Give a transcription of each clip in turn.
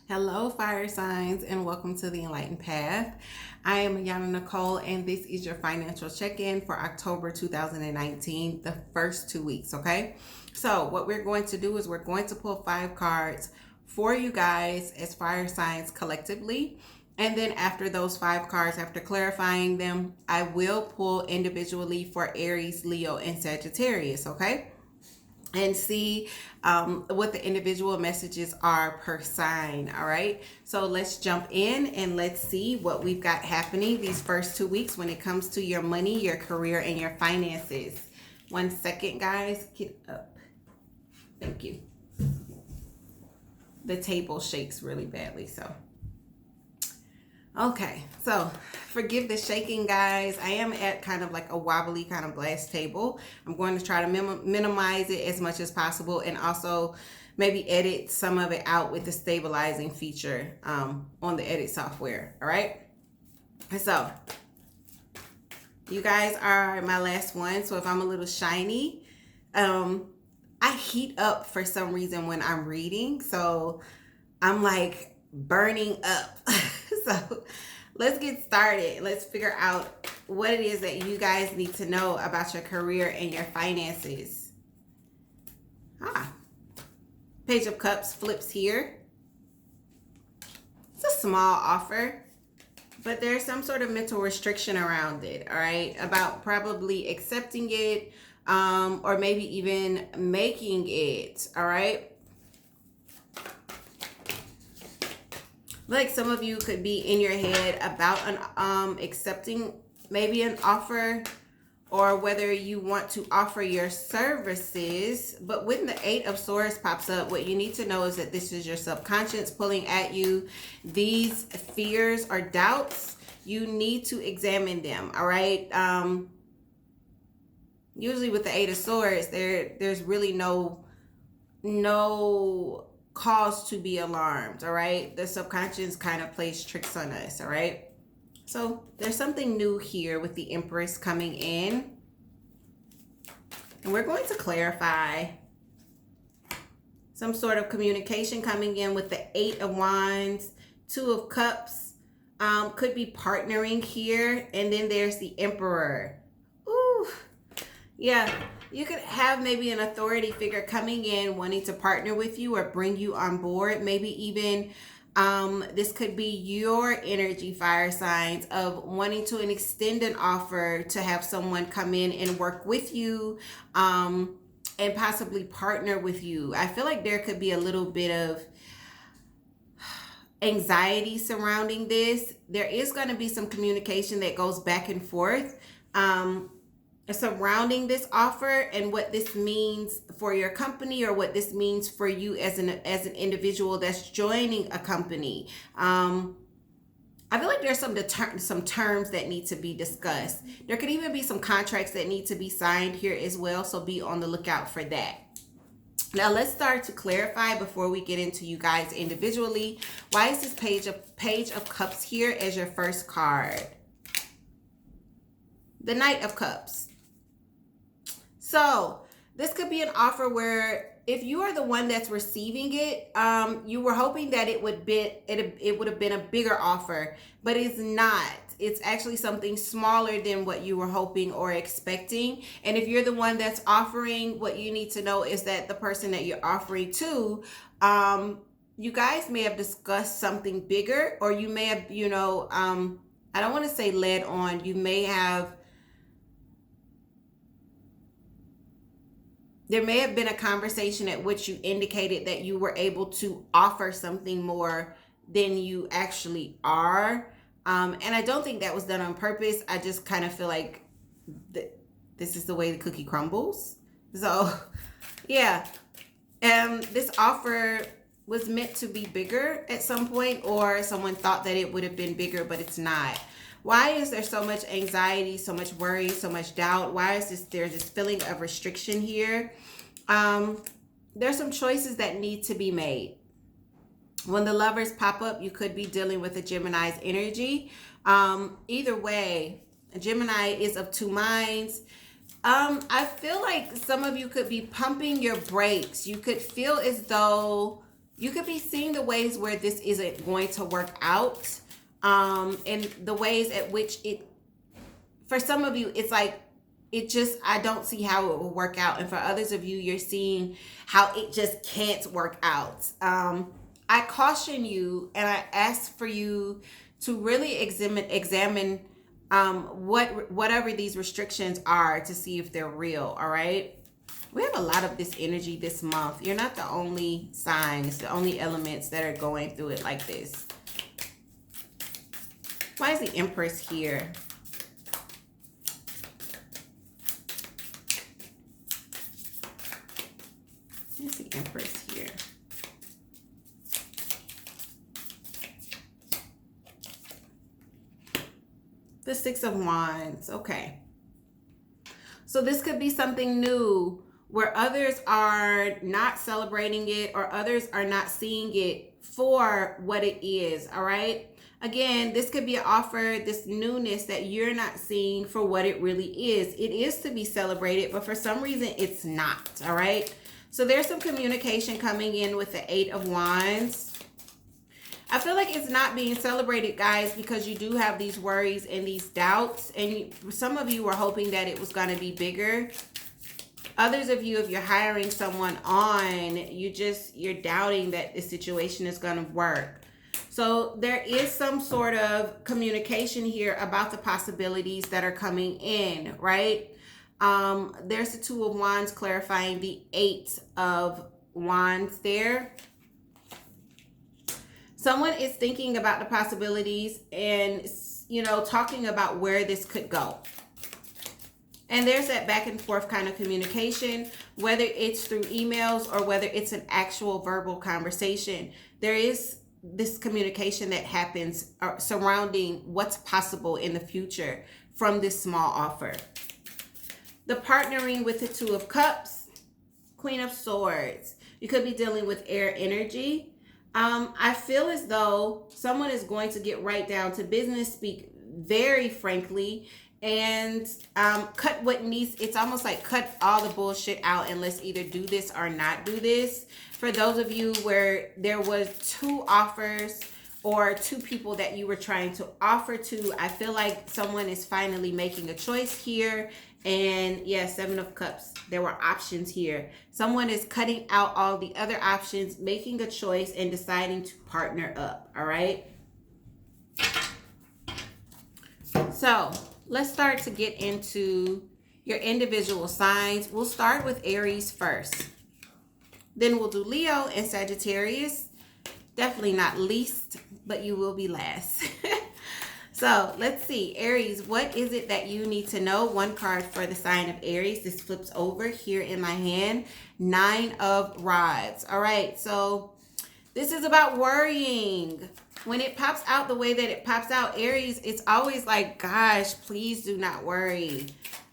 Hello, fire signs, and welcome to the Enlightened Path. I am Yana Nicole, and this is your financial check-in for October 2019, the first 2 weeks, okay? So what we're going to do is we're going to pull 5 cards for you guys as fire signs collectively. And then after those 5 cards, after clarifying them, I will pull individually for Aries, Leo, and Sagittarius, okay? And see what the individual messages are per sign. All right, so let's jump in and let's see what we've got happening these first 2 weeks when it comes to your money, your career, and your finances. 1 second, guys. Get up. Thank you. The table shakes really badly, so okay, so forgive the shaking, guys. I am at kind of like a wobbly kind of glass table. I'm going to try to minimize it as much as possible, and also maybe edit some of it out with the stabilizing feature on the edit software. All right, so you guys are my last one, so if I'm a little shiny, I heat up for some reason when I'm reading, so I'm like burning up. So let's get started. Let's figure out what it is that you guys need to know about your career and your finances. Page of Cups flips here. It's a small offer, but there's some sort of mental restriction around it, all right? About probably accepting it, or maybe even making it, all right? Like some of you could be in your head about an accepting maybe an offer, or whether you want to offer your services. But when the 8 of Swords pops up, what you need to know is that this is your subconscious pulling at you. These fears or doubts, you need to examine them, all right? Usually with the 8 of Swords, there's really no cause to be alarmed, all right? The subconscious kind of plays tricks on us, all right? So there's something new here with the Empress coming in. And we're going to clarify some sort of communication coming in with the 8 of Wands, 2 of Cups. Could be partnering here. And then there's the Emperor. Ooh, yeah. You could have maybe an authority figure coming in wanting to partner with you or bring you on board. Maybe even this could be your energy, fire signs, of wanting to extend an offer to have someone come in and work with you, and possibly partner with you. I feel like there could be a little bit of anxiety surrounding this. There is going to be some communication that goes back and forth surrounding this offer and what this means for your company, or what this means for you as an individual that's joining a company. I feel like there's some terms that need to be discussed. There could even be some contracts that need to be signed here as well, so be on the lookout for that. Now let's start to clarify before we get into you guys individually. Why is this page of Cups here as your first card? The Knight of Cups. So this could be an offer where if you are the one that's receiving it, you were hoping that it would have been a bigger offer, but it's not. It's actually something smaller than what you were hoping or expecting. And if you're the one that's offering, what you need to know is that the person that you're offering to, you guys may have discussed something bigger, or you may have, I don't want to say led on. There may have been a conversation at which you indicated that you were able to offer something more than you actually are. And I don't think that was done on purpose. I just kind of feel like this is the way the cookie crumbles. So, yeah. This offer was meant to be bigger at some point, or someone thought that it would have been bigger, but it's not. Why is there so much anxiety, so much worry, so much doubt? Why is there's this feeling of restriction here? There's some choices that need to be made. When the Lovers pop up, you could be dealing with a Gemini's energy. Either way, a Gemini is of 2 minds. I feel like some of you could be pumping your brakes. You could feel as though you could be seeing the ways where this isn't going to work out, and the ways at which it, for some of you, it's like, it just, I don't see how it will work out. And for others of you, you're seeing how it just can't work out. I caution you and I ask for you to really examine whatever these restrictions are, to see if they're real. All right. We have a lot of this energy this month. You're not the only signs, the only elements that are going through it like this. Why is the Empress here? Where's the Empress here? The Six of Wands. Okay. So this could be something new where others are not celebrating it, or others are not seeing it for what it is. All right. Again, this could be an offer, this newness that you're not seeing for what it really is. It is to be celebrated, but for some reason it's not. All right. So there's some communication coming in with the Eight of Wands. I feel like it's not being celebrated, guys, because you do have these worries and these doubts. And some of you were hoping that it was going to be bigger. Others of you, if you're hiring someone on, you're doubting that the situation is going to work. So there is some sort of communication here about the possibilities that are coming in, right? There's the Two of Wands clarifying the Eight of Wands there. Someone is thinking about the possibilities and, you know, talking about where this could go. And there's that back and forth kind of communication, whether it's through emails or whether it's an actual verbal conversation. There is this communication that happens surrounding what's possible in the future from this small offer. The partnering with the Two of Cups, Queen of Swords. You could be dealing with air energy. I feel as though someone is going to get right down to business, speak very frankly, and cut what needs. It's almost like cut all the bullshit out and let's either do this or not do this. For those of you where there was two offers or two people that you were trying to offer to, I feel like someone is finally making a choice here. And yeah, Seven of Cups. There were options here. Someone is cutting out all the other options, making a choice, and deciding to partner up. All right. So let's start to get into your individual signs. We'll start with Aries first. Then we'll do Leo and Sagittarius. Definitely not least, but you will be last. So let's see, Aries, what is it that you need to know? One card for the sign of Aries. This flips over here in my hand. Nine of Rods. All right, so this is about worrying. When it pops out the way that it pops out, Aries, it's always like, gosh, please do not worry.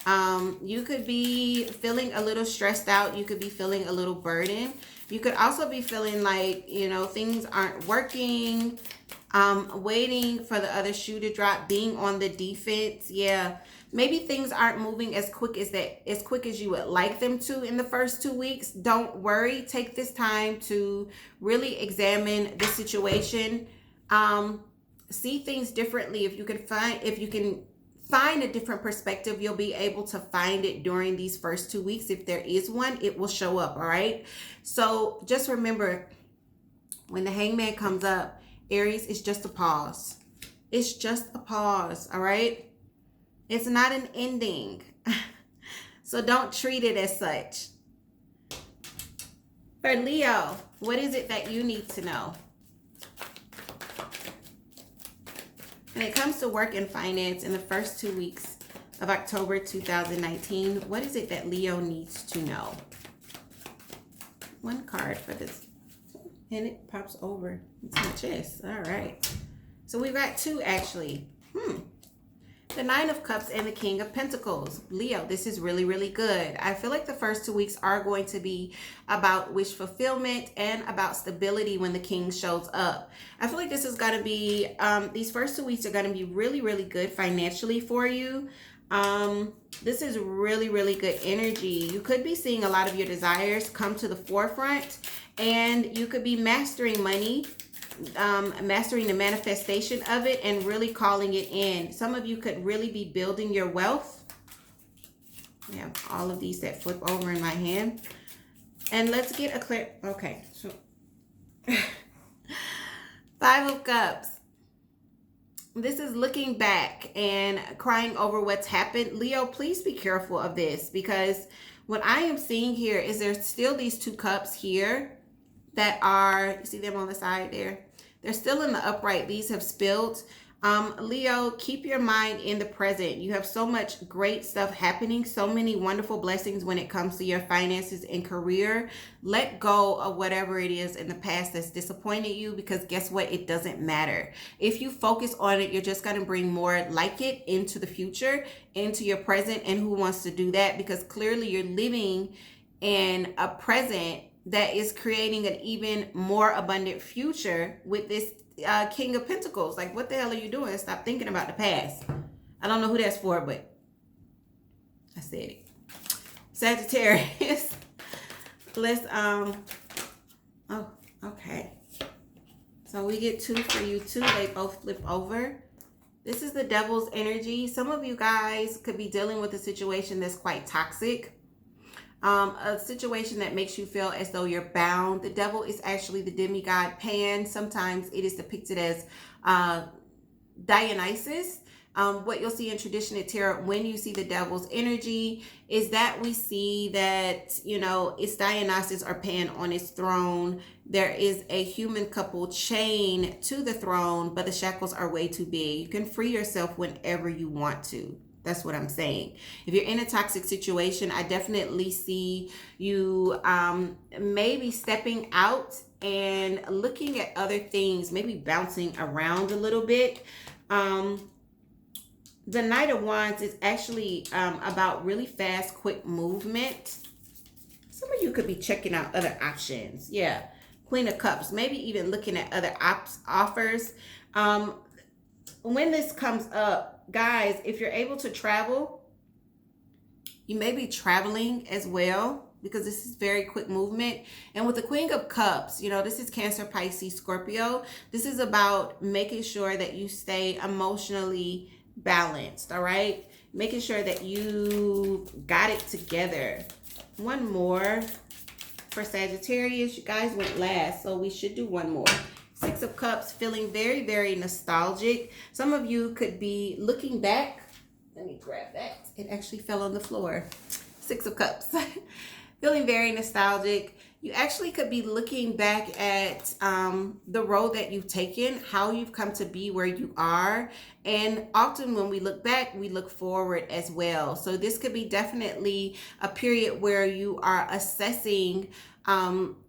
You could be feeling a little stressed out. You could be feeling a little burdened. You could also be feeling like, you know, things aren't working. Waiting for the other shoe to drop, being on the defense. Yeah, maybe things aren't moving as quick as you would like them to in the first 2 weeks. Don't worry. Take this time to really examine the situation. See things differently. If you can find a different perspective, you'll be able to find it during these first 2 weeks. If there is one, it will show up. All right. So just remember, when the Hangman comes up, Aries, is just a pause. It's just a pause, all right? It's not an ending. So don't treat it as such. For Leo, what is it that you need to know? When it comes to work and finance in the first 2 weeks of October 2019, what is it that Leo needs to know? One card for this. And it pops over into my chest. All right. So we've got two, actually. The Nine of Cups and the King of Pentacles. Leo, this is really, really good. I feel like the first 2 weeks are going to be about wish fulfillment and about stability when the King shows up. I feel like this is going to be, these first 2 weeks are going to be really, really good financially for you. This is really, really good energy. You could be seeing a lot of your desires come to the forefront. And you could be mastering money, mastering the manifestation of it and really calling it in. Some of you could really be building your wealth. I have all of these that flip over in my hand. And let's get a clear, okay. So Five of Cups. This is looking back and crying over what's happened. Leo, please be careful of this, because what I am seeing here is there's still these two cups here that are, you see them on the side there? They're still in the upright. These have spilled. Leo, keep your mind in the present. You have so much great stuff happening, so many wonderful blessings when it comes to your finances and career. Let go of whatever it is in the past that's disappointed you, because guess what? It doesn't matter. If you focus on it, you're just going to bring more like it into the future, into your present. And who wants to do that? Because clearly you're living in a present that is creating an even more abundant future with this King of Pentacles. Like, what the hell are you doing? Stop thinking about the past. I don't know who that's for, but I said it. Sagittarius. Let's oh, okay. So we get two for you too. They both flip over. This is the Devil's energy. Some of you guys could be dealing with a situation that's quite toxic. A situation that makes you feel as though you're bound. The devil is actually the demigod Pan. Sometimes it is depicted as Dionysus. What you'll see in traditional tarot when you see the devil's energy is that we see that, you know, it's Dionysus or Pan on his throne. There is a human couple chained to the throne, but the shackles are way too big. You can free yourself whenever you want to. That's what I'm saying. If you're in a toxic situation, I definitely see you maybe stepping out and looking at other things, maybe bouncing around a little bit. The Knight of Wands is actually about really fast, quick movement. Some of you could be checking out other options. Yeah. Queen of Cups, maybe even looking at other offers. When this comes up, guys, if you're able to travel, you may be traveling as well, because this is very quick movement. And with the Queen of Cups, you know, this is Cancer, Pisces, Scorpio. This is about making sure that you stay emotionally balanced, all right? Making sure that you got it together. One more for Sagittarius. You guys went last, so we should do one more. Six of Cups, feeling very, very nostalgic. Some of you could be looking back. Let me grab that. It actually fell on the floor. Six of Cups. Feeling very nostalgic. You actually could be looking back at the road that you've taken, how you've come to be where you are. And often when we look back, we look forward as well. So this could be definitely a period where you are assessing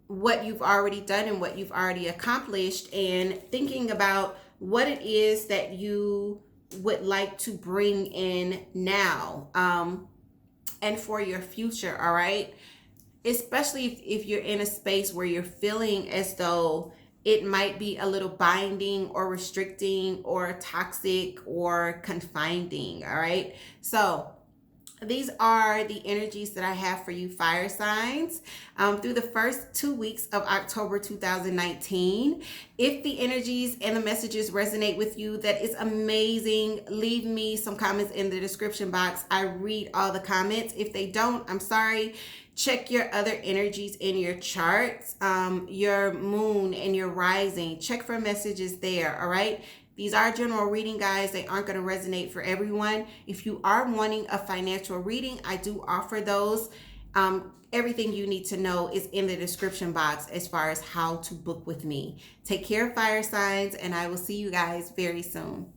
what you've already done and what you've already accomplished, and thinking about what it is that you would like to bring in now and for your future, all right? Especially if you're in a space where you're feeling as though it might be a little binding or restricting or toxic or confining, all right? So these are the energies that I have for you, fire signs, through the first 2 weeks of October 2019. If the energies and the messages resonate with you, that is amazing. Leave me some comments in the description box. I read all the comments. If they don't, I'm sorry. Check your other energies in your charts, your moon and your rising. Check for messages there, all right? These are general reading, guys. They aren't going to resonate for everyone. If you are wanting a financial reading, I do offer those. Everything you need to know is in the description box as far as how to book with me. Take care, fire signs, and I will see you guys very soon.